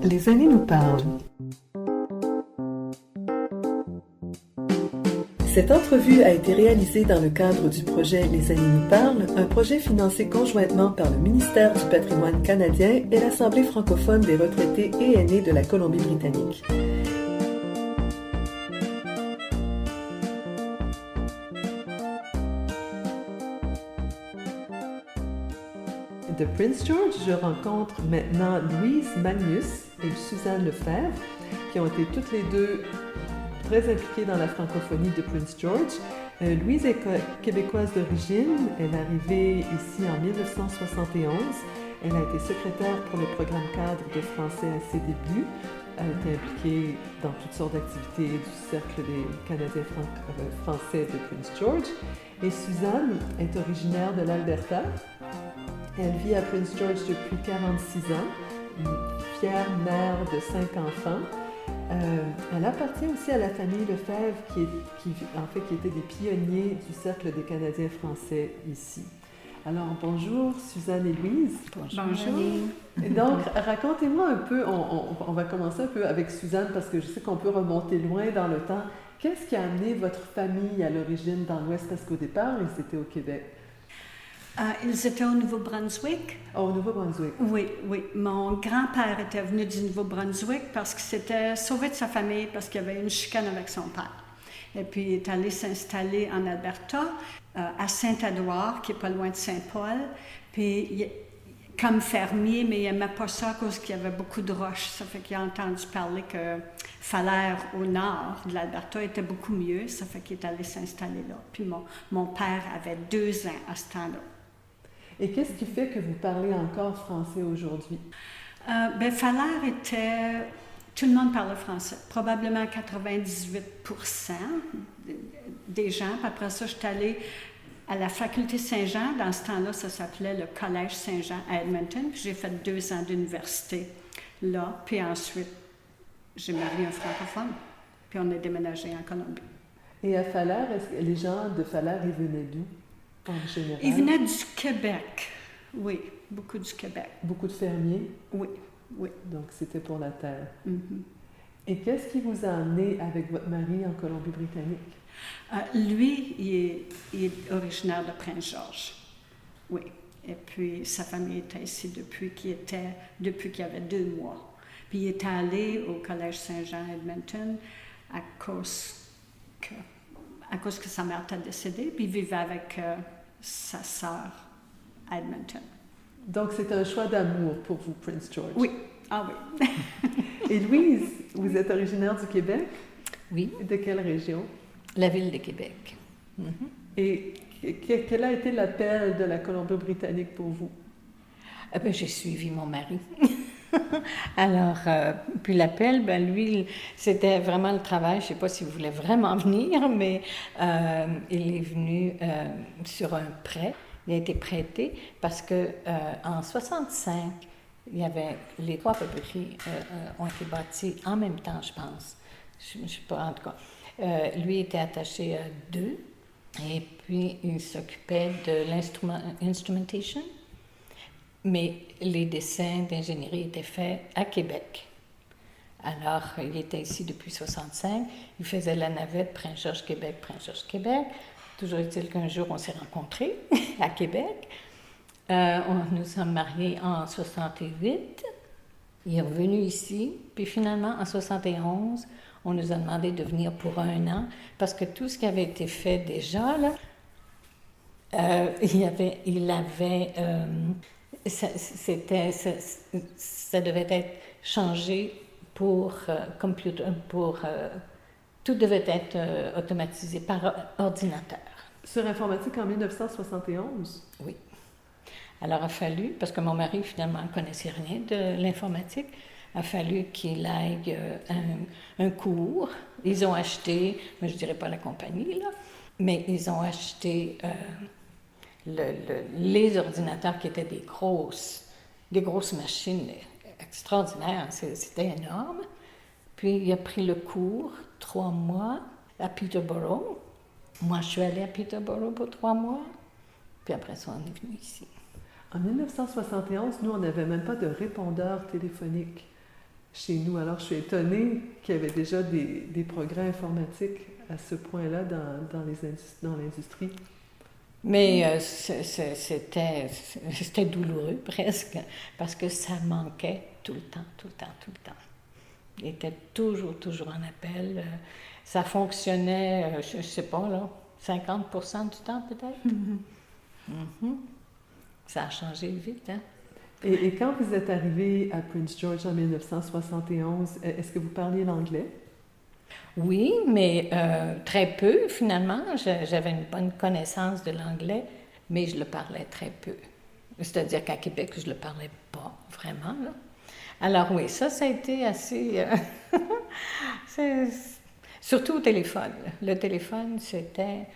Les années nous parlent. Cette entrevue a été réalisée dans le cadre du projet Les années nous parlent, un projet financé conjointement par le ministère du Patrimoine canadien et l'Assemblée francophone des retraités et aînés de la Colombie-Britannique. De Prince George, je rencontre maintenant Louise Magnus et Suzanne Lefebvre, qui ont été toutes les deux très impliquées dans la francophonie de Prince George. Louise est québécoise d'origine. Elle est arrivée ici en 1971. Elle a été secrétaire pour le programme cadre de français à ses débuts. Elle a été impliquée dans toutes sortes d'activités du Cercle des Canadiens français de Prince George. Et Suzanne est originaire de l'Alberta. Elle vit à Prince George depuis 46 ans, une fière mère de 5 enfants. Elle appartient aussi à la famille Lefebvre, qui était des pionniers du Cercle des Canadiens français ici. Alors, bonjour Suzanne et Louise. Bonjour. Et donc, racontez-moi un peu, on va commencer un peu avec Suzanne, parce que je sais qu'on peut remonter loin dans le temps. Qu'est-ce qui a amené votre famille à l'origine dans l'Ouest? Parce qu'au départ, ils étaient au Québec. Ils étaient au Nouveau-Brunswick. Oh, au Nouveau-Brunswick. Oui. Mon grand-père était venu du Nouveau-Brunswick parce qu'il s'était sauvé de sa famille parce qu'il y avait une chicane avec son père. Et puis, il est allé s'installer en Alberta, à Saint-Édouard, qui est pas loin de Saint-Paul. Puis, comme fermier, mais il n'aimait pas ça à cause qu'il y avait beaucoup de roches. Ça fait qu'il a entendu parler que Falaire, au nord de l'Alberta, était beaucoup mieux. Ça fait qu'il est allé s'installer là. Puis, mon père avait 2 ans à ce temps-là. Et qu'est-ce qui fait que vous parlez encore français aujourd'hui? Falaire était... Tout le monde parlait français. Probablement 98% des gens. Puis après ça, je suis allée à la faculté Saint-Jean. Dans ce temps-là, ça s'appelait le Collège Saint-Jean à Edmonton. Puis j'ai fait 2 ans d'université là. Puis ensuite, j'ai marié un francophone. Puis on est déménagé en Colombie. Et à Falaire, est-ce que les gens de Falaire, ils venaient d'où? En général. Ils venaient du Québec, oui, beaucoup du Québec. Beaucoup de fermiers? Oui. Donc, c'était pour la terre. Mm-hmm. Et qu'est-ce qui vous a amené avec votre mari en Colombie-Britannique? Lui, il est originaire de Prince-Georges, oui. Et puis, sa famille était ici depuis qu'il avait 2 mois. Puis, il est allé au Collège Saint-Jean à Edmonton à cause que sa mère était décédée, puis il vivait avec sa sœur à Edmonton. Donc, c'est un choix d'amour pour vous, Prince George? Oui. Oui. Et Louise, vous êtes originaire du Québec? Oui. De quelle région? La ville de Québec. Mm-hmm. Et quel a été l'appel de la Colombie-Britannique pour vous? J'ai suivi mon mari. Alors, puis l'appel, lui, c'était vraiment le travail. Je ne sais pas s'il voulait vraiment venir, mais il est venu sur un prêt. Il a été prêté parce que en 65, il y avait les 3 papeteries ont été bâties en même temps, je pense. Je ne sais pas, en tout cas. Lui était attaché à 2, et puis il s'occupait de l'instrumentation. Mais les dessins d'ingénierie étaient faits à Québec. Alors, il était ici depuis 65. Il faisait la navette Prince-Georges-Québec, Prince-Georges-Québec. Toujours est-il qu'un jour, on s'est rencontrés à Québec. Nous sommes mariés en 68. Il est revenu ici. Puis finalement, en 71, on nous a demandé de venir pour 1 an parce que tout ce qui avait été fait déjà, là, ça devait être changé pour tout devait être automatisé par ordinateur. Sur informatique en 1971? Oui. Alors, il a fallu, parce que mon mari, finalement, ne connaissait rien de l'informatique, il a fallu qu'il aille un cours. Ils ont acheté, mais je ne dirais pas la compagnie, là, mais ils ont acheté les ordinateurs qui étaient des grosses machines extraordinaires. C'était énorme. Puis, il a pris le cours 3 mois à Peterborough. Moi, je suis allée à Peterborough pour 3 mois. Puis après ça, on est venu ici. En 1971, nous, on n'avait même pas de répondeur téléphonique chez nous. Alors, je suis étonnée qu'il y avait déjà des progrès informatiques à ce point-là dans l'industrie. Mais c'était douloureux presque, parce que ça manquait tout le temps. Il était toujours en appel. Ça fonctionnait, je ne sais pas, là, 50% du temps peut-être. Mm-hmm. Ça a changé vite, hein? Et quand vous êtes arrivé à Prince George en 1971, est-ce que vous parliez l'anglais? Oui, mais très peu finalement. J'avais une bonne connaissance de l'anglais, mais je le parlais très peu. C'est-à-dire qu'à Québec, je ne le parlais pas vraiment, là. Alors oui, ça a été assez... surtout au téléphone. Le téléphone, c'était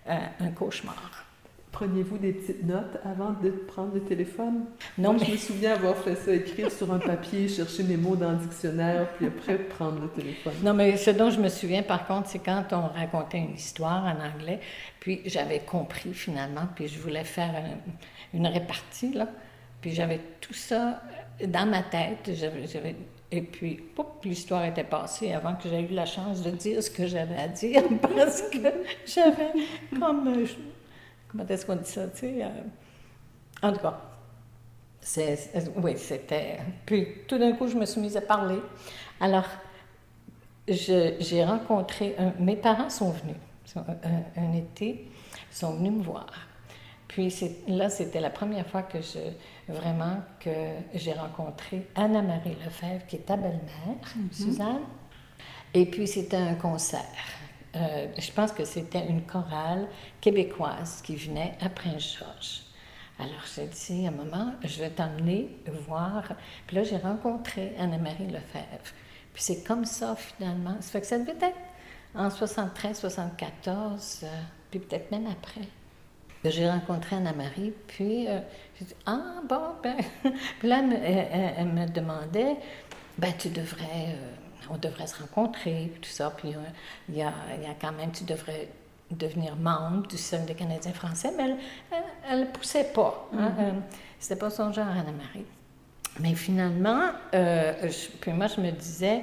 un cauchemar. Preniez-vous des petites notes avant de prendre le téléphone? Non, Moi, je me souviens avoir fait ça, écrire sur un papier, chercher mes mots dans le dictionnaire, puis après prendre le téléphone. Non, mais ce dont je me souviens, par contre, c'est quand on racontait une histoire en anglais, puis j'avais compris finalement, puis je voulais faire une répartie, là, puis j'avais tout ça dans ma tête, et puis, pouf, l'histoire était passée avant que j'aie eu la chance de dire ce que j'avais à dire, parce que j'avais comme... comment est-ce qu'on dit ça, tu sais? En tout cas, oui, c'était... Puis, tout d'un coup, je me suis mise à parler. Alors, j'ai rencontré... mes parents sont venus, un été, ils sont venus me voir. Puis, là, c'était la première fois que j'ai rencontré Anna-Marie Lefebvre, qui est ta belle-mère, Suzanne. Et puis, c'était un concert. Je pense que c'était une chorale québécoise qui venait à Prince-Georges. Alors, j'ai dit à un moment, je vais t'emmener voir. Puis là, j'ai rencontré Anna-Marie Lefebvre. Puis c'est comme ça, finalement. Ça fait que ça devait être en 73, 74, puis peut-être même après. J'ai rencontré Anna-Marie, puis j'ai dit, ah, bon, ben... Puis là, elle me demandait, ben, on devrait se rencontrer, tout ça, puis il y a quand même, tu devrais devenir membre du Cercle des Canadiens français, mais elle ne poussait pas. Hein? C'était pas son genre, Anna-Marie. Mais finalement, puis moi, je me disais,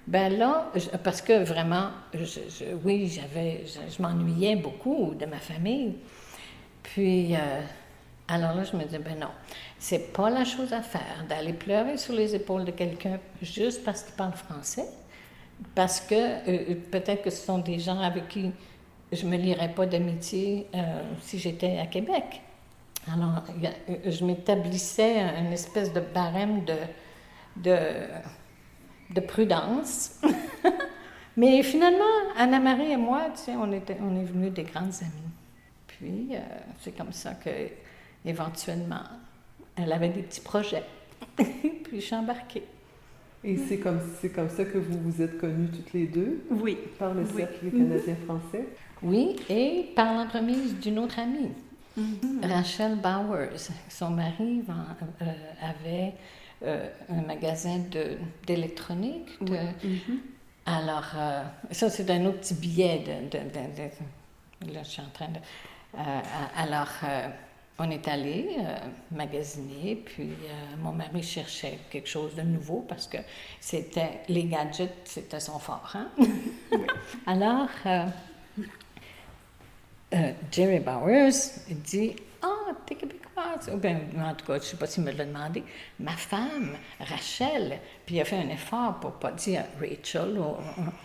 ben là, parce que vraiment, oui, je m'ennuyais beaucoup de ma famille. Puis, alors là, je me disais, ben non, c'est pas la chose à faire d'aller pleurer sur les épaules de quelqu'un juste parce qu'il parle français, parce que peut-être que ce sont des gens avec qui je me lierais pas d'amitié si j'étais à Québec. Alors, je m'établissais une espèce de barème de prudence. Mais finalement, Anna-Marie et moi, tu sais, on est devenus des grandes amies. Puis, c'est comme ça que, éventuellement, elle avait des petits projets. Puis, je suis embarquée. Et c'est comme ça que vous vous êtes connues toutes les deux? Oui. Par le Cercle canadien français? Oui, et par l'entremise d'une autre amie, Rachel Bowers. Son mari avait un magasin d'électronique. Alors, ça, c'est un autre petit billet là, je suis en train de... alors, on est allé magasiner, puis mon mari cherchait quelque chose de nouveau parce que les gadgets, c'était son fort, hein? Alors, Jerry Bowers dit « Ah, t'es québécoise! » Ben, en tout cas, je ne sais pas s'il me l'a demandé. Ma femme, Rachel, puis il a fait un effort pour ne pas dire Rachel ou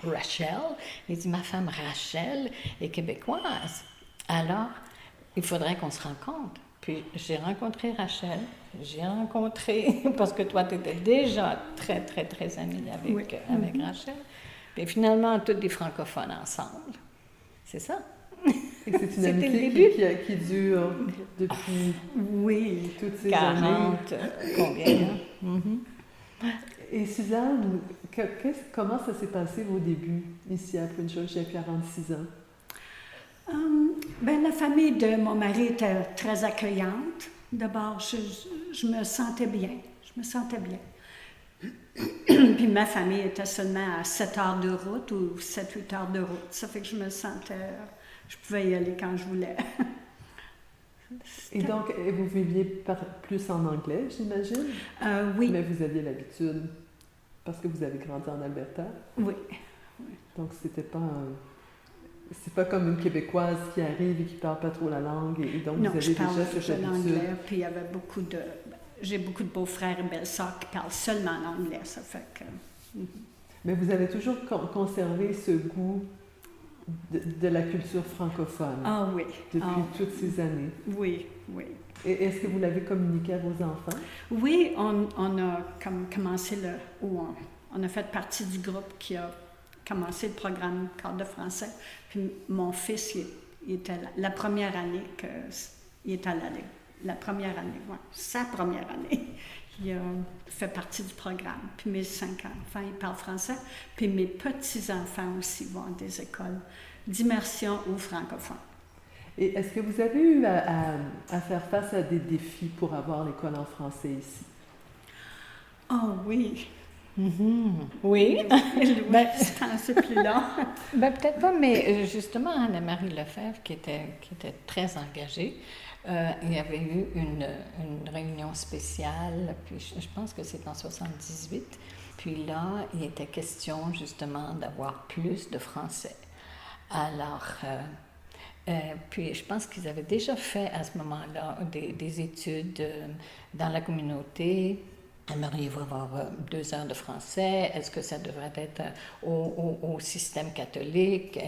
Rachel. Il dit « Ma femme Rachel est québécoise. Alors, il faudrait qu'on se rencontre. » Puis j'ai rencontré Rachel, parce que toi, tu étais déjà très, très, très amie avec Rachel. Puis finalement, tous des francophones ensemble. C'est ça. Et c'est une amitié qui dure depuis toutes ces 40, combien? Et Suzanne, comment ça s'est passé vos débuts ici à Prince George il y a 46 ans? Ben, la famille de mon mari était très accueillante. D'abord, je me sentais bien. Puis ma famille était seulement à 7 heures de route ou 7-8 heures de route. Ça fait que je pouvais y aller quand je voulais. Et donc, vous viviez plus en anglais, j'imagine? Oui. Mais vous aviez l'habitude, parce que vous avez grandi en Alberta? Oui. Donc, c'est pas comme une Québécoise qui arrive et qui parle pas trop la langue, et donc Non, vous avez je parle déjà cette habitude. l'anglais, puis il y avait j'ai beaucoup de beaux-frères et belles-sœurs qui parlent seulement en anglais, ça fait que... Mais vous avez toujours conservé ce goût de la culture francophone. Ah oui. Depuis toutes ces années. Oui, oui. Et est-ce que vous l'avez communiqué à vos enfants? Oui, on a commencé on a fait partie du groupe qui a commencé le programme Cadre de français. Puis mon fils, il était la première année qu'il est allé. La première année, oui, sa première année. Il a fait partie du programme. Puis mes 5 enfants, ils parlent français. Puis mes petits-enfants aussi vont à des écoles d'immersion ou francophones. Et est-ce que vous avez eu à faire face à des défis pour avoir l'école en français ici? Oh oui. Mm-hmm. Oui. C'est assez plus long. Peut-être pas, mais justement, Anne-Marie Lefebvre, qui était très engagée, il y avait eu une réunion spéciale, puis je pense que c'est en 78. Puis là, il était question justement d'avoir plus de français. Alors, puis je pense qu'ils avaient déjà fait à ce moment-là des études dans la communauté. Anne-Marie va avoir 2 heures de français. Est-ce que ça devrait être au système catholique?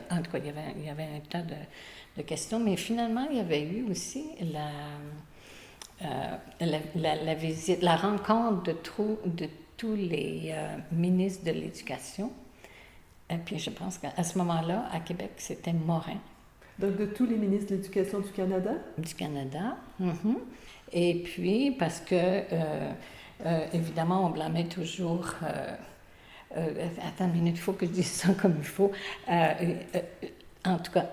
En tout cas, il y avait un tas de questions. Mais finalement, il y avait eu aussi la visite, la rencontre de tous les ministres de l'Éducation. Et puis je pense qu'à ce moment-là, à Québec, c'était Morin. Donc de tous les ministres de l'Éducation du Canada? Du Canada. Mm-hmm. Et puis, parce que... évidemment, on blâmait toujours. Attends une minute, il faut que je dise ça comme il faut. En tout cas,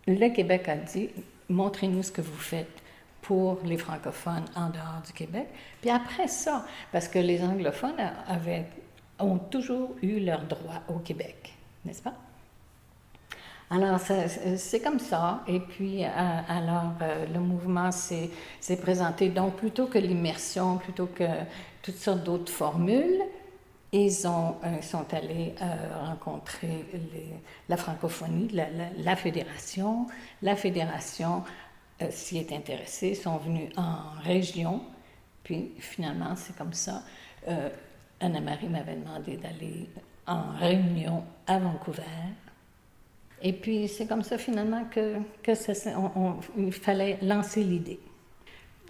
le Québec a dit montrez-nous ce que vous faites pour les francophones en dehors du Québec. Puis après ça, parce que les anglophones ont toujours eu leurs droits au Québec, n'est-ce pas? Alors, c'est comme ça. Et puis, alors, le mouvement s'est présenté. Donc, plutôt que l'immersion, plutôt que toutes sortes d'autres formules, ils sont allés rencontrer la francophonie, la fédération. La fédération s'y est intéressée, sont venus en région. Puis, finalement, c'est comme ça. Anna-Marie m'avait demandé d'aller en réunion à Vancouver. Et puis, c'est comme ça, finalement, il fallait lancer l'idée.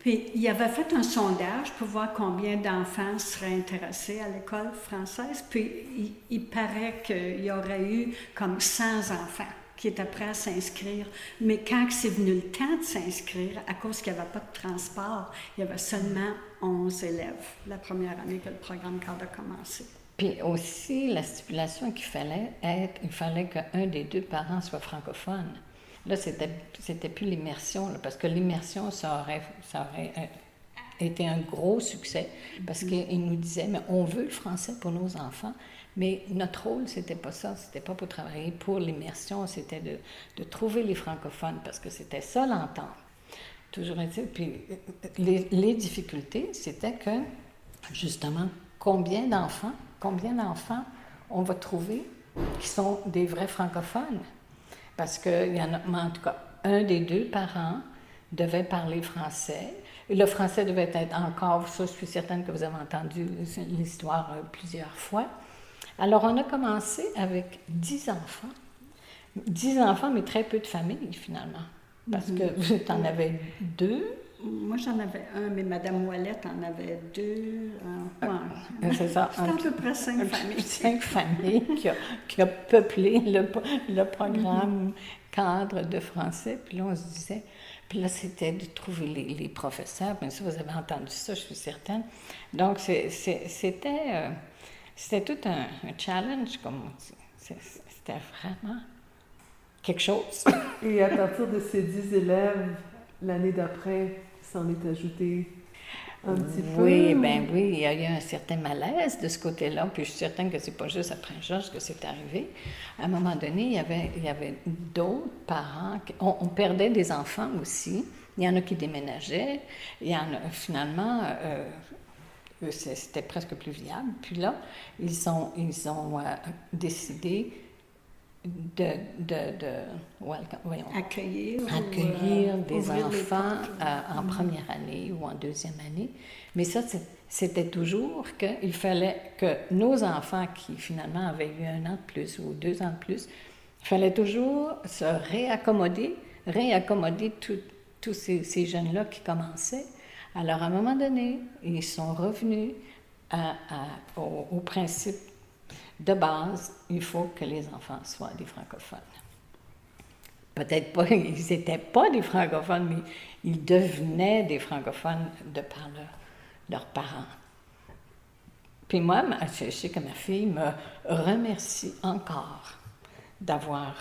Puis, il avait fait un sondage pour voir combien d'enfants seraient intéressés à l'école française. Puis, il paraît qu'il y aurait eu comme 100 enfants qui étaient prêts à s'inscrire. Mais quand c'est venu le temps de s'inscrire, à cause qu'il n'y avait pas de transport, il y avait seulement 11 élèves la première année que le programme Cadre a commencé. Puis aussi, la stipulation il fallait qu'un des 2 parents soit francophone. Là, c'était plus l'immersion, là, parce que l'immersion, ça aurait été un gros succès, parce qu'ils nous disaient, mais on veut le français pour nos enfants, mais notre rôle, c'était pas ça, c'était pas pour travailler pour l'immersion, c'était de trouver les francophones, parce que c'était ça l'entente. Toujours est-il, puis les difficultés, c'était que, justement, combien d'enfants on va trouver qui sont des vrais francophones? Parce qu'il y en a, en tout cas, un des 2 parents devait parler français. Et le français devait être encore, ça je suis certaine que vous avez entendu l'histoire plusieurs fois. Alors on a commencé avec 10 enfants. 10 enfants, mais très peu de familles finalement. Parce que tu en avais 2. Moi, j'en avais 1, mais Mme Ouellette en avait 2. C'est ça. C'était à peu près 5 familles. 5 familles qui a peuplé le programme cadre de français. Puis là, on se disait... Puis là, c'était de trouver les professeurs. Bien sûr, vous avez entendu ça, je suis certaine. Donc, c'était tout un challenge, comme on dit. C'était vraiment quelque chose. Et à partir de ces 10 élèves, l'année d'après, s'en est ajouté un petit peu. Oui, bien oui, il y a eu un certain malaise de ce côté-là, puis je suis certaine que c'est pas juste à Prince-Georges que c'est arrivé. À un moment donné, il y avait d'autres parents, on perdait des enfants aussi, Il y en a qui déménageaient. Il y en a, finalement, c'était presque plus viable. Puis là, ils ont décidé accueillir des enfants en première année ou en deuxième année. Mais ça, c'était toujours qu'il fallait que nos enfants qui finalement avaient eu 1 an de plus ou 2 ans de plus, il fallait toujours se réaccommoder tous ces jeunes-là qui commençaient. Alors, à un moment donné, ils sont revenus au principe de base, il faut que les enfants soient des francophones. Peut-être pas, ils n'étaient pas des francophones, mais ils devenaient des francophones de par leurs parents. Puis moi, je sais que ma fille me remercie encore d'avoir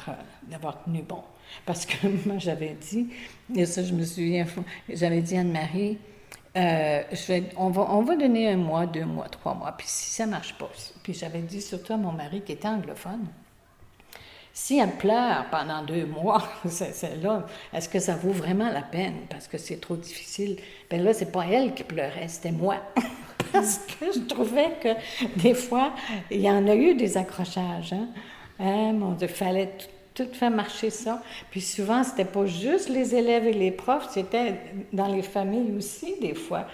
tenu bon. Parce que moi, j'avais dit, et ça je me souviens, j'avais dit à Anne-Marie, on va donner 1 mois, 2 mois, 3 mois, puis si ça ne marche pas, puis j'avais dit surtout à mon mari qui était anglophone, si elle pleure pendant 2 mois, c'est là, est-ce que ça vaut vraiment la peine? Parce que c'est trop difficile. Bien là, c'est pas elle qui pleurait, c'était moi. Parce que je trouvais que des fois, il y en a eu des accrochages. Mon Dieu, il fallait tout faire marcher ça. Puis souvent, c'était pas juste les élèves et les profs, c'était dans les familles aussi, des fois.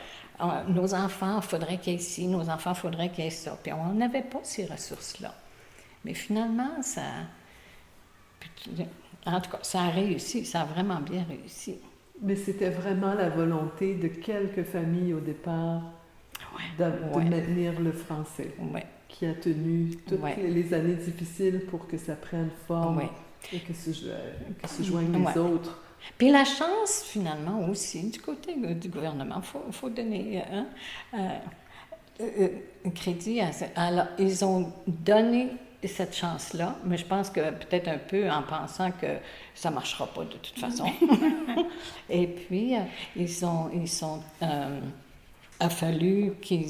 Nos enfants, il faudrait qu'il y ait ci, nos enfants, il faudrait qu'il y ait ça. Puis on n'avait pas ces ressources-là. Mais finalement, en tout cas, ça a réussi, ça a vraiment bien réussi. Mais c'était vraiment la volonté de quelques familles au départ de maintenir le français, qui a tenu toutes les années difficiles pour que ça prenne forme et que se joignent les autres. Puis la chance, finalement, aussi, du côté du gouvernement, il faut donner crédit à ça. Alors, ils ont donné cette chance-là, mais je pense que peut-être un peu en pensant que ça ne marchera pas de toute façon. Et puis, a fallu qu'ils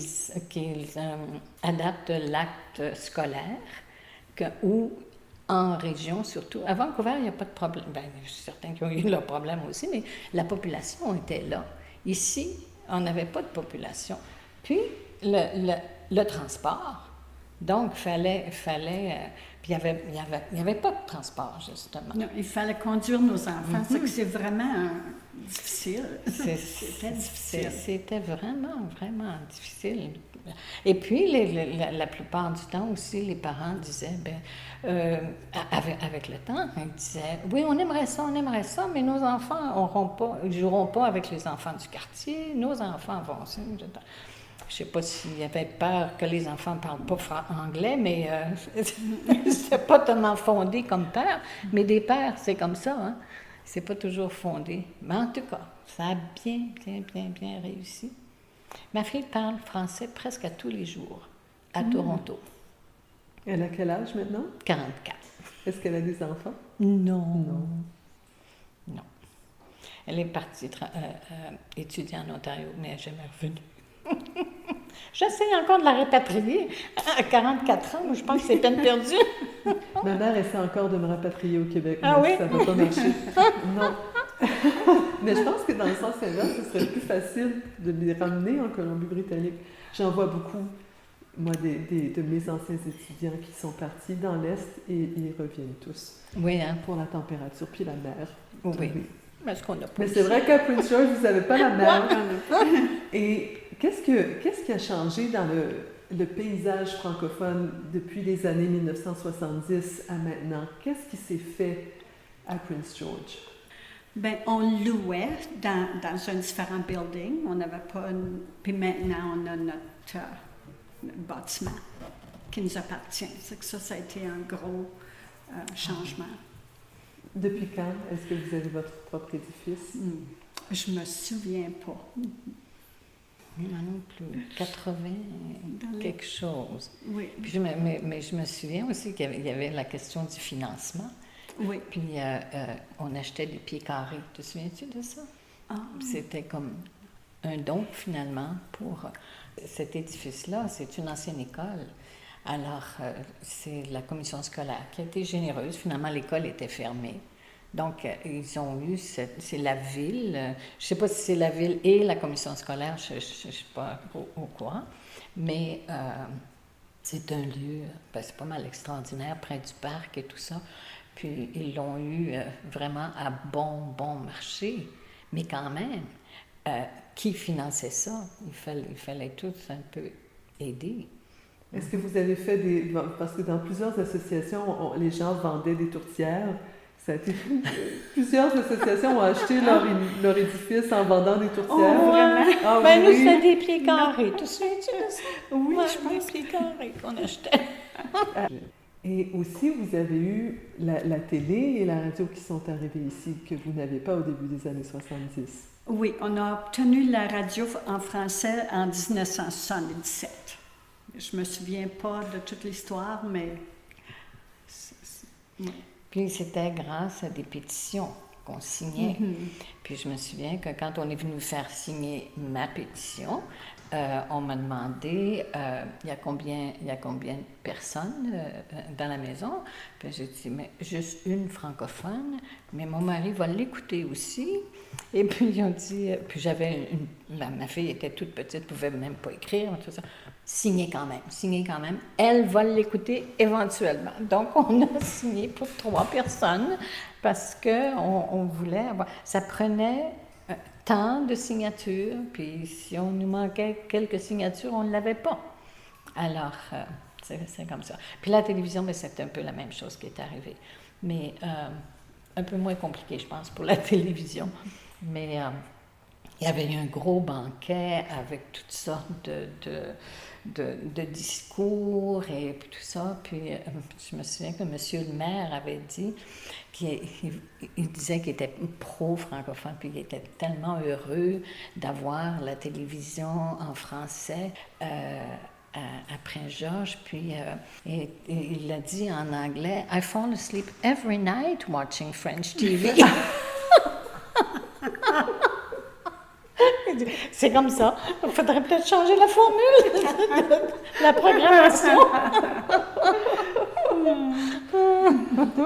adaptent l'acte scolaire, ou en région surtout. À Vancouver, il n'y a pas de problème. Bien, je suis certaine qu'ils ont eu leurs problèmes aussi, mais la population était là. Ici, on n'avait pas de population. Puis, le transport. Donc, puis il n'y avait pas de transport, justement. Non, il fallait conduire nos enfants. C'est que c'est vraiment difficile. C'était difficile. C'était vraiment, vraiment difficile. Et puis, la plupart du temps aussi, les parents disaient, avec le temps, ils disaient, oui, on aimerait ça, mais nos enfants ils joueront pas avec les enfants du quartier, nos enfants vont... Je ne sais pas s'il y avait peur que les enfants ne parlent pas anglais, mais c'est pas tellement fondé comme peur. Mais des pères, c'est comme ça, hein? C'est pas toujours fondé. Mais en tout cas, ça a bien réussi. Ma fille parle français presque à tous les jours, à Toronto. Elle a quel âge maintenant? 44. Est-ce qu'elle a des enfants? Non. Elle est partie étudier en Ontario, mais elle n'est jamais revenue. J'essaie encore de la répatrier à 44 ans, mais je pense que c'est peine perdue. Ma mère essaie encore de me rapatrier au Québec, mais oui? ça ne va pas marcher. Non. Mais je pense que dans le sens inverse, ce serait plus facile de les ramener en Colombie-Britannique. J'en vois beaucoup, moi, de mes anciens étudiants qui sont partis dans l'Est et ils reviennent tous. Oui, hein? Pour la température, puis la mer. Oui. Mais c'est vrai qu'à Prince George, vous n'avez pas la mer. Et qu'est-ce qui a changé dans le paysage francophone depuis les années 1970 à maintenant? Qu'est-ce qui s'est fait à Prince George? Bien, on louait dans un différent building. On n'avait pas... Puis maintenant, on a notre bâtiment qui nous appartient. C'est que ça a été un gros changement. Depuis quand est-ce que vous avez votre propre édifice? Je me souviens pas. Moi non plus. 80, quelque chose. Oui. Puis mais je me souviens aussi qu'il y avait la question du financement. Oui. Puis on achetait des pieds carrés. Te souviens-tu de ça? C'était comme un don, finalement, pour cet édifice-là. C'est une ancienne école. Alors, c'est la commission scolaire qui a été généreuse. Finalement, l'école était fermée. Donc, ils ont eu, c'est la ville, je ne sais pas si c'est la ville et la commission scolaire, je ne suis pas au courant, mais c'est un lieu, ben, c'est pas mal extraordinaire, près du parc et tout ça. Puis, ils l'ont eu vraiment à bon marché, mais quand même, qui finançait ça? Il fallait tous un peu aider. Est-ce que vous avez fait des... Parce que dans plusieurs associations, les gens vendaient des tourtières. Ça a été... Plusieurs associations ont acheté leur édifice en vendant des tourtières. Oh, vraiment? Ah, Ben, nous, oui. c'était des pieds carrés. Tu te souviens-tu de ça? Oui, Ouais, je pense. des pieds carrés qu'on achetait. Et aussi, vous avez eu la télé et la radio qui sont arrivées ici, que vous n'avez pas au début des années 70. Oui, on a obtenu la radio en français en 1977. Je me souviens pas de toute l'histoire, mais... oui. Puis c'était grâce à des pétitions qu'on signait. Puis je me souviens que quand on est venu faire signer ma pétition, on m'a demandé il y a combien de personnes dans la maison. Puis j'ai dit, mais juste une francophone, mais mon mari va l'écouter aussi. Et puis ils ont dit, puis j'avais ma fille était toute petite, ne pouvait même pas écrire, tout ça. Signez quand même. Elle va l'écouter éventuellement. Donc, on a signé pour 3 personnes parce qu'on voulait avoir... Ça prenait tant de signatures, puis si on nous manquait quelques signatures, on ne l'avait pas. Alors, c'est comme ça. Puis la télévision, mais c'est un peu la même chose qui est arrivée. Mais un peu moins compliqué, je pense, pour la télévision. Mais il y avait eu un gros banquet avec toutes sortes de discours et puis tout ça. Puis je me souviens que M. le maire avait dit qu'il disait qu'il était pro-francophone, puis qu'il était tellement heureux d'avoir la télévision en français à Prince-Georges. Puis et il a dit en anglais, I fall asleep every night watching French TV. C'est comme ça. Il faudrait peut-être changer la formule de la programmation.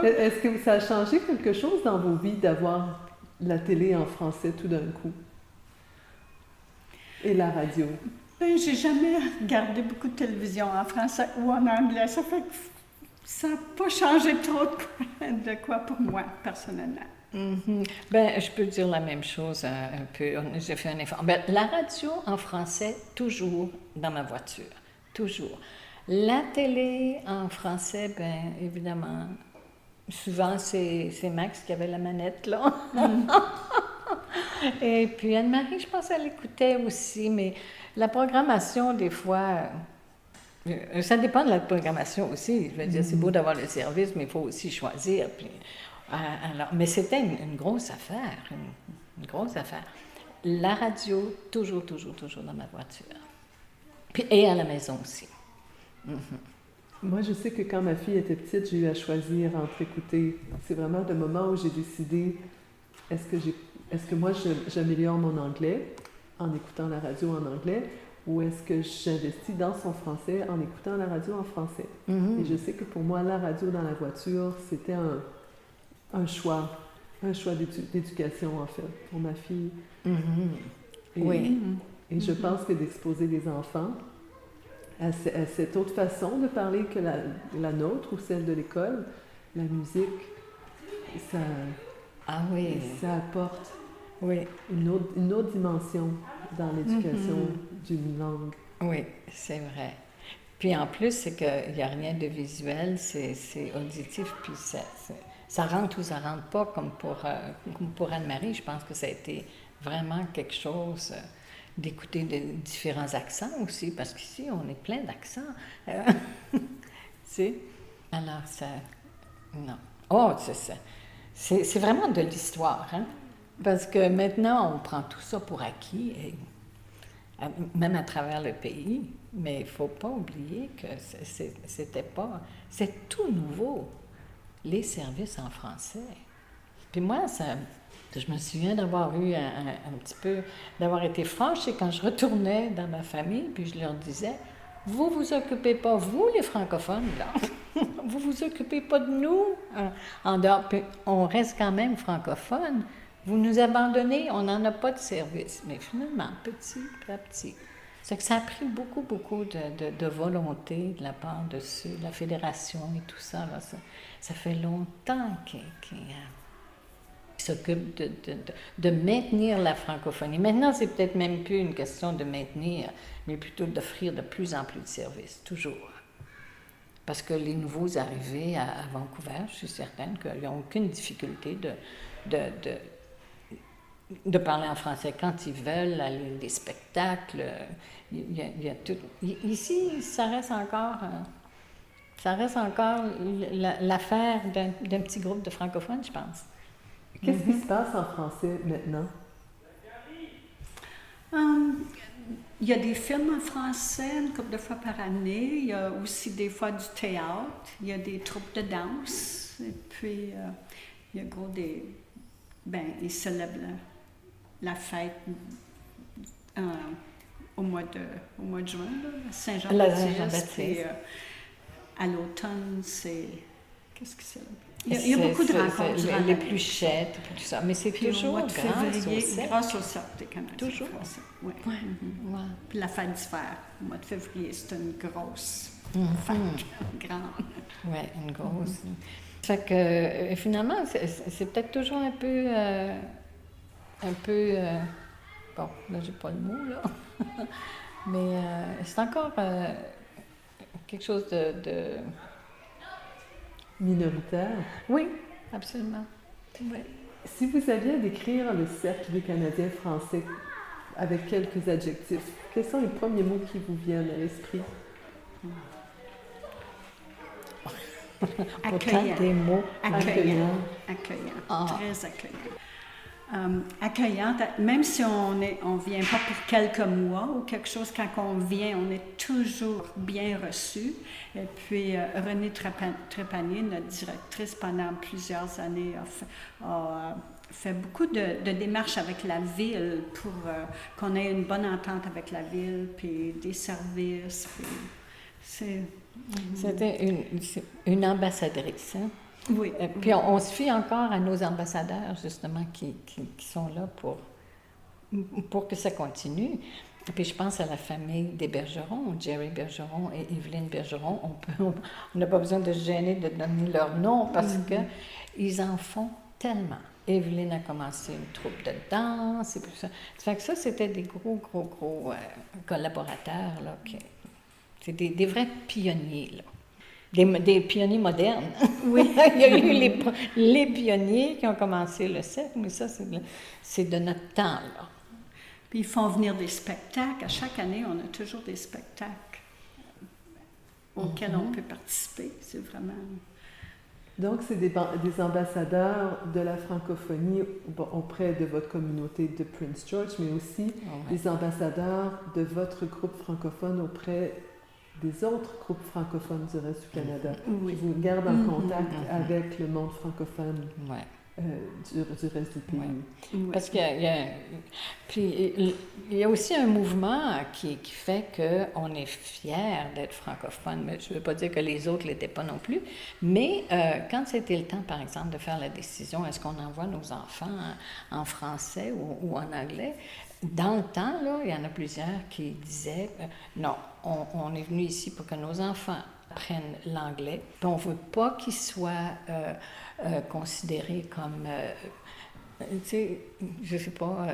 Est-ce que ça a changé quelque chose dans vos vies d'avoir la télé en français tout d'un coup? Et la radio? Ben, j'ai jamais regardé beaucoup de télévision en français ou en anglais. Ça fait que ça n'a pas changé trop de quoi pour moi, personnellement. Ben, je peux dire la même chose un peu. J'ai fait un effort. Ben, la radio en français, toujours dans ma voiture. Toujours. La télé en français, ben, évidemment, souvent c'est Max qui avait la manette, là. Et puis Anne-Marie, je pense qu'elle écoutait aussi, mais la programmation, des fois, ça dépend de la programmation aussi. Je veux dire, c'est beau d'avoir le service, mais il faut aussi choisir. Puis, alors, mais c'était une grosse affaire, une grosse affaire. La radio, toujours dans ma voiture. Puis, et à la maison aussi. Moi, je sais que quand ma fille était petite, j'ai eu à choisir entre écouter. C'est vraiment le moment où j'ai décidé, est-ce que moi, j'améliore mon anglais en écoutant la radio en anglais, ou est-ce que j'investis dans son français en écoutant la radio en français? Et je sais que pour moi, la radio dans la voiture, c'était un choix d'éducation, en fait, pour ma fille. Et je pense que d'exposer les enfants à cette autre façon de parler que la nôtre ou celle de l'école, la musique, ça apporte une autre dimension dans l'éducation d'une langue. Oui, c'est vrai. Puis en plus, c'est qu'il n'y a rien de visuel, c'est auditif, puis ça rentre ou ça rentre pas, comme pour Anne-Marie. Je pense que ça a été vraiment quelque chose d'écouter de différents accents aussi, parce qu'ici, on est plein d'accents. Tu sais? Alors, ça... Non. Oh, c'est vraiment de l'histoire, hein? Parce que maintenant, on prend tout ça pour acquis, même à travers le pays. Mais il ne faut pas oublier que c'est tout nouveau, les services en français. Puis moi, je me souviens d'avoir eu d'avoir été fâchée quand je retournais dans ma famille, puis je leur disais, vous vous occupez pas, vous les francophones, là, vous vous occupez pas de nous, en dehors, puis on reste quand même francophone, vous nous abandonnez, on n'en a pas de service. Mais finalement, petit à petit. C'est que ça a pris beaucoup, beaucoup de volonté de la part de la fédération et tout ça. Là, ça fait longtemps qu'ils s'occupent de maintenir la francophonie. Maintenant, c'est peut-être même plus une question de maintenir, mais plutôt d'offrir de plus en plus de services, toujours. Parce que les nouveaux arrivés à Vancouver, je suis certaine qu'ils n'ont aucune difficulté de parler en français quand ils veulent, aller des spectacles. Il y a tout. Ici, ça reste encore l'affaire d'un petit groupe de francophones, je pense. Qu'est-ce qui se passe en français maintenant? Il y a des films en français une couple de fois par année. Il y a aussi des fois du théâtre. Il y a des troupes de danse. Et puis, il y a gros des... ils célèbrent la fête au mois de juin, là, Saint-Jean-Baptiste. Puis, à l'automne, c'est... Qu'est-ce que c'est? Il y a beaucoup de rencontres. Les pluchettes, et tout ça. Mais c'est toujours au mois de février, grâce au sort des Canadiens. Toujours. Oui. Ouais. Ouais. Puis la fête d'hiver, au mois de février, c'est une grosse fête, grande. Oui, une grosse. Fait que finalement, c'est peut-être toujours un peu bon, là, j'ai pas le mot, là. Mais c'est encore quelque chose de... Minoritaire? Oui, absolument. Oui. Si vous aviez à décrire le Cercle des Canadiens français avec quelques adjectifs, quels sont les premiers mots qui vous viennent à l'esprit? Accueillant. Des mots. Accueillant. Ah. Très accueillant. Accueillante, même si on vient pas pour quelques mois ou quelque chose, quand on vient, on est toujours bien reçu. Et puis, Renée Trépanier, notre directrice pendant plusieurs années, a fait beaucoup de démarches avec la ville pour qu'on ait une bonne entente avec la ville, puis des services. Puis C'était une ambassadrice, hein? Oui. Puis on se fie encore à nos ambassadeurs, justement, qui sont là pour que ça continue. Puis je pense à la famille des Bergeron, Jerry Bergeron et Evelyne Bergeron. On n'a pas besoin de se gêner de donner leur nom parce qu'ils en font tellement. Evelyne a commencé une troupe de danse et tout ça. Ça fait que ça, c'était des gros collaborateurs, là. C'est des vrais pionniers, là. Des pionniers modernes. Oui. Il y a eu les pionniers qui ont commencé le cercle, mais ça, c'est de notre temps, là. Puis ils font venir des spectacles. À chaque année, on a toujours des spectacles auxquels on peut participer. C'est vraiment... Donc, c'est des ambassadeurs de la francophonie auprès de votre communauté de Prince George, mais aussi des ambassadeurs de votre groupe francophone auprès des autres groupes francophones du reste du Canada. Oui. Qui vous gardent en contact avec le monde francophone du reste du pays. Oui. Parce qu'il y a aussi un mouvement qui fait qu'on est fiers d'être francophone. Mais je ne veux pas dire que les autres ne l'étaient pas non plus, mais quand c'était le temps, par exemple, de faire la décision, est-ce qu'on envoie nos enfants en français ou en anglais? Dans le temps, là, il y en a plusieurs qui disaient non, on est venu ici pour que nos enfants apprennent l'anglais, puis on ne veut pas qu'ils soient considérés comme, tu sais, je ne sais pas,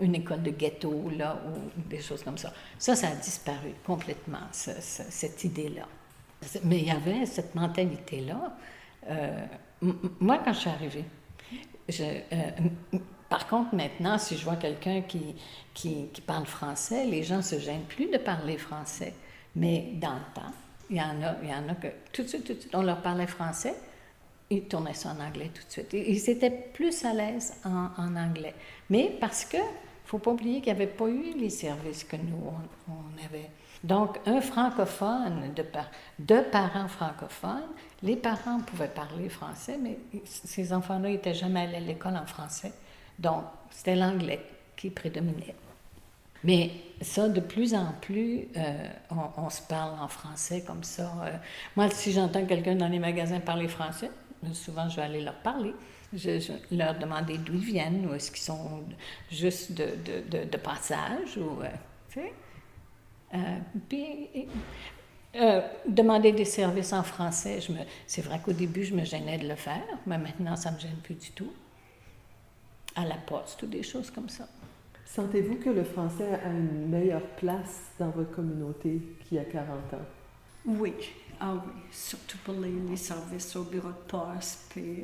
une école de ghetto, là, ou des choses comme ça. Ça a disparu complètement, cette idée-là. Mais il y avait cette mentalité-là. Moi, quand je suis arrivée, par contre, maintenant, si je vois quelqu'un qui parle français, les gens ne se gênent plus de parler français. Mais dans le temps, il y en a que tout de suite, on leur parlait français, ils tournaient ça en anglais tout de suite. Ils étaient plus à l'aise en anglais. Mais parce que, il ne faut pas oublier qu'il n'y avait pas eu les services que nous, on avait. Donc, un francophone, de parents francophones, les parents pouvaient parler français, mais ces enfants-là n'étaient jamais allés à l'école en français. Donc, c'était l'anglais qui prédominait. Mais ça, de plus en plus, on se parle en français comme ça. Moi, si j'entends quelqu'un dans les magasins parler français, souvent je vais aller leur parler. Je leur demander d'où ils viennent, ou est-ce qu'ils sont juste de passage, ou, tu sais. Puis, demander des services en français, c'est vrai qu'au début, je me gênais de le faire, mais maintenant, ça ne me gêne plus du tout. À la poste, ou des choses comme ça. Sentez-vous que le français a une meilleure place dans votre communauté qu'il y a 40 ans? Oui, ah oui, surtout pour les services au bureau de poste, puis...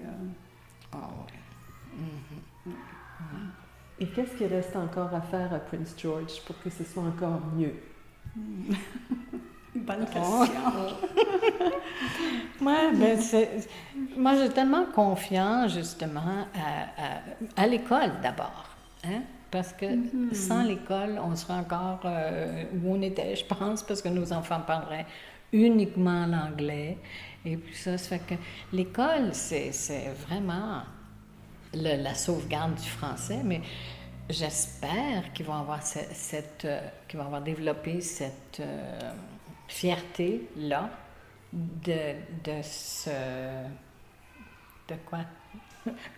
Ah oui. Et qu'est-ce qui reste encore à faire à Prince George pour que ce soit encore mieux? Bonne question. Moi, j'ai tellement confiance, justement, à l'école d'abord. Hein? Parce que sans l'école, on serait encore où on était, je pense, parce que nos enfants parleraient uniquement l'anglais. Et puis ça fait que l'école, c'est vraiment la sauvegarde du français, mais j'espère qu'ils vont avoir qu'ils vont avoir développé cette fierté-là de quoi?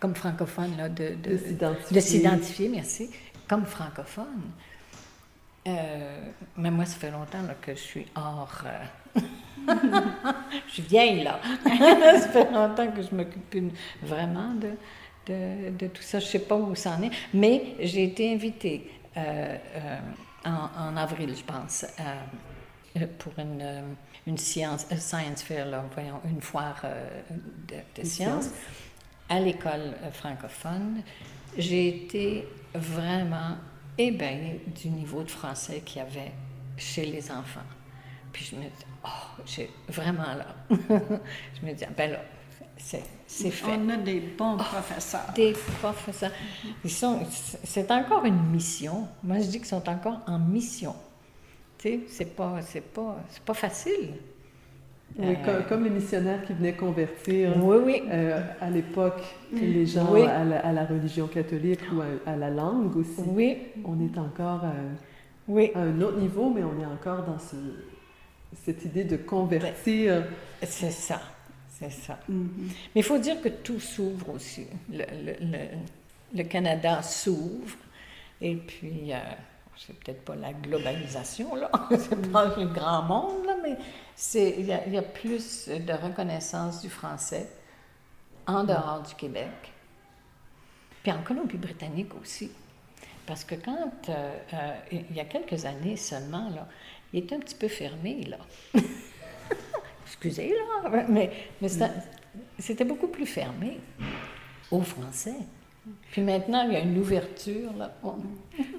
Comme francophone, là, de s'identifier, merci, comme francophone. Mais moi, ça fait longtemps là, que je suis hors... je suis vieille, là. Ça fait longtemps que je m'occupe vraiment de tout ça. Je ne sais pas où ça en est. Mais j'ai été invitée en avril, je pense, pour une science fair, là, voyons, une foire de sciences à l'école francophone. J'ai été vraiment ébahie du niveau de français qu'il y avait chez les enfants. Puis je me dis, j'ai vraiment là. Je me dis, ben là, c'est fait. On a des bons professeurs. Des professeurs. C'est encore une mission. Moi, je dis qu'ils sont encore en mission. Tu sais, c'est pas facile. Oui, comme les missionnaires qui venaient convertir à l'époque les gens à la religion catholique ou à la langue aussi. Oui. On est encore à un autre niveau, mais on est encore dans cette idée de convertir. C'est ça. Mais il faut dire que tout s'ouvre aussi. Le Canada s'ouvre, et puis... c'est peut-être pas la globalisation, là, c'est pas le grand monde, là, mais il y a plus de reconnaissance du français en dehors du Québec, puis en Colombie-Britannique aussi. Parce que quand, il y a quelques années seulement, là, il était un petit peu fermé, là. Excusez, là, mais c'était beaucoup plus fermé aux Français. Puis maintenant, il y a une ouverture, là.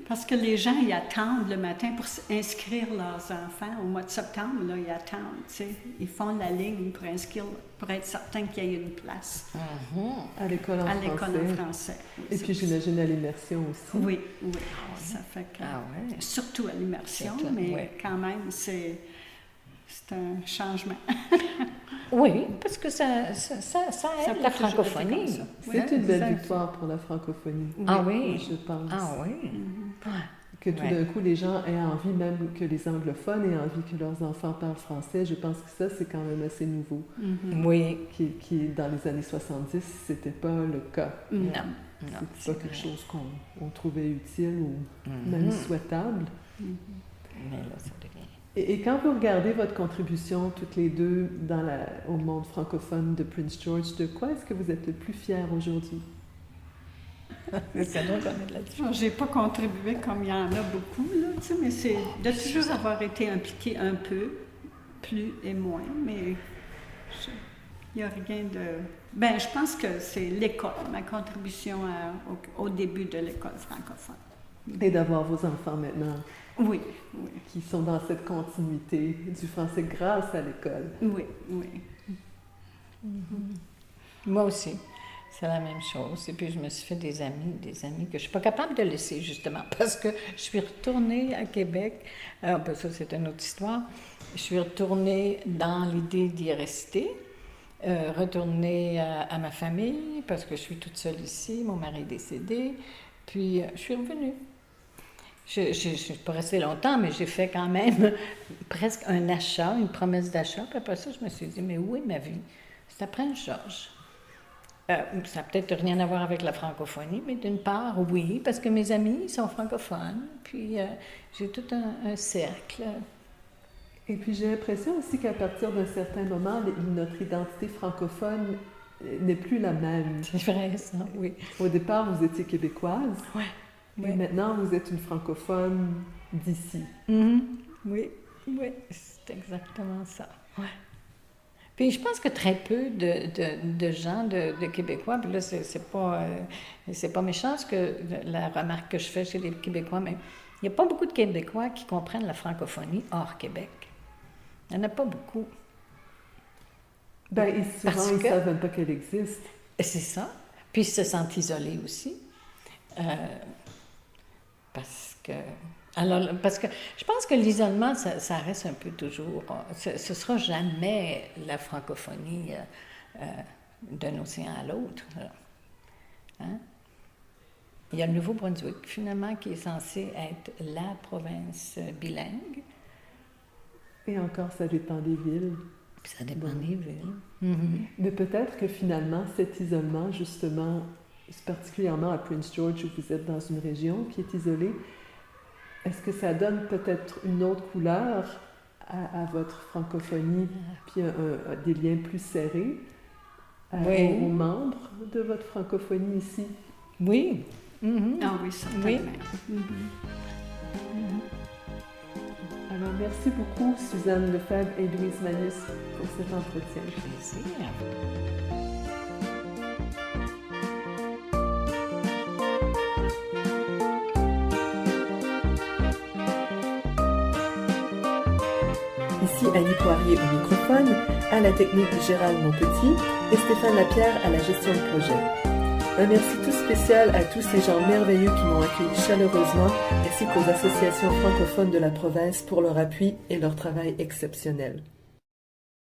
Parce que les gens, ils attendent le matin pour inscrire leurs enfants. Au mois de septembre, là, ils attendent, tu sais. Ils font la ligne pour inscrire, pour être certains qu'il y ait une place. À l'école en français. Et puis, j'imagine à l'immersion aussi. Oui. Ça fait que... surtout à l'immersion, mais quand même, c'est un changement. Oui, parce que ça aide la francophonie. C'est une belle victoire pour la francophonie. Je pense. Que tout d'un coup, les gens aient envie, même que les anglophones aient envie que leurs enfants parlent français. Je pense que ça, c'est quand même assez nouveau. Oui. Qui, dans les années 70, c'était pas le cas. Non. C'est pas quelque chose qu'on trouvait utile ou même souhaitable. Mais là, ça devient... Et quand vous regardez votre contribution, toutes les deux, au monde francophone de Prince George, de quoi est-ce que vous êtes le plus fiers aujourd'hui? C'est donc on est là-dessus. J'ai pas contribué comme il y en a beaucoup, là, tu sais, mais c'est de toujours avoir été impliquée un peu, plus et moins, mais il n'y a rien de... Ben, je pense que c'est l'école, ma contribution au début de l'école francophone. Et d'avoir vos enfants maintenant. Oui. Qui sont dans cette continuité du français grâce à l'école. Oui. Moi aussi, c'est la même chose. Et puis, je me suis fait des amis que je ne suis pas capable de laisser, justement, parce que je suis retournée à Québec. Alors, ben ça, c'est une autre histoire. Je suis retournée dans l'idée d'y rester, retournée à ma famille, parce que je suis toute seule ici. Mon mari est décédé. Puis, je suis revenue. Je ne suis pas restée longtemps, mais j'ai fait quand même presque un achat, une promesse d'achat. Puis après ça, je me suis dit, mais où est ma vie? C'est à Prince George. Ça n'a peut-être rien à voir avec la francophonie, mais d'une part, oui, parce que mes amis sont francophones, puis j'ai tout un cercle. Et puis j'ai l'impression aussi qu'à partir d'un certain moment, notre identité francophone n'est plus la même. C'est vrai, ça, oui. Au départ, vous étiez québécoise, Ouais. et maintenant vous êtes une francophone d'ici. Oui, c'est exactement ça. Ouais. Puis je pense que très peu de gens, de Québécois, puis là, c'est pas méchant la remarque que je fais chez les Québécois, mais il n'y a pas beaucoup de Québécois qui comprennent la francophonie hors Québec. Il n'y en a pas beaucoup. Ben, et souvent, ils ne savent même pas qu'elle existe. C'est ça. Puis ils se sentent isolés aussi. Parce que je pense que l'isolement, ça reste un peu toujours. Ce ne sera jamais la francophonie d'un océan à l'autre. Hein? Il y a le Nouveau-Brunswick, finalement, qui est censé être la province bilingue. Et encore, ça dépend des villes. Puis ça dépend des villes. Mais peut-être que finalement, cet isolement, justement, particulièrement à Prince George, où vous êtes dans une région qui est isolée, est-ce que ça donne peut-être une autre couleur à votre francophonie, puis des liens plus serrés aux membres de votre francophonie ici? Oui. Ah oui, certainement. Oui. Alors, merci beaucoup, Suzanne Lefebvre et Louise Manus, pour cet entretien. Plaisir. Ici Annie Poirier au microphone, à la technique Gérald Monpetit et Stéphane Lapierre à la gestion de projet. Un merci tout spécial à tous ces gens merveilleux qui m'ont accueilli chaleureusement, ainsi qu'aux associations francophones de la province pour leur appui et leur travail exceptionnel.